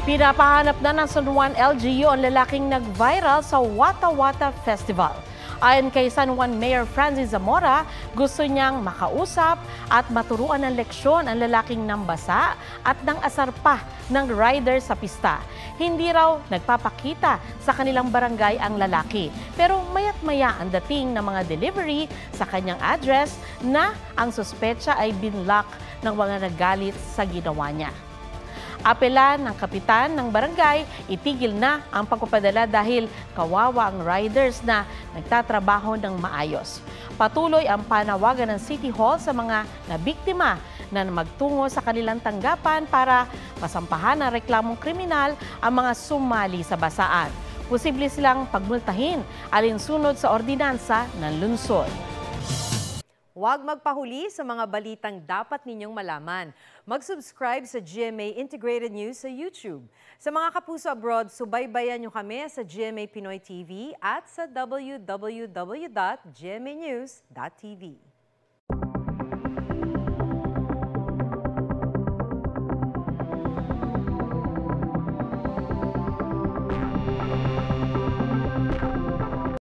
Pinapahanap na ng San Juan LGU ang lalaking nag-viral sa Wata Wata Festival. Ayon kay San Juan Mayor Francis Zamora, gusto niyang makausap at maturuan ng leksyon ang lalaking nambasa at nang asar pa ng rider sa pista. Hindi raw nagpapakita sa kanilang barangay ang lalaki. Pero mayat-maya ang dating ng mga delivery sa kanyang address na ang suspecha ay binlock ng mga nagalit sa ginawa niya. Apela ng kapitan ng barangay, itigil na ang pagpapadala dahil kawawa ang riders na nagtatrabaho ng maayos. Patuloy ang panawagan ng City Hall sa mga nabiktima na magtungo sa kanilang tanggapan para masampahan ng reklamong kriminal ang mga sumali sa basaan. Posible silang pagmultahin alinsunod sa ordinansa ng lungsod. Huwag magpahuli sa mga balitang dapat ninyong malaman. Mag-subscribe sa GMA Integrated News sa YouTube. Sa mga kapuso abroad, subaybayan nyo kami sa GMA Pinoy TV at sa www.gmanews.tv.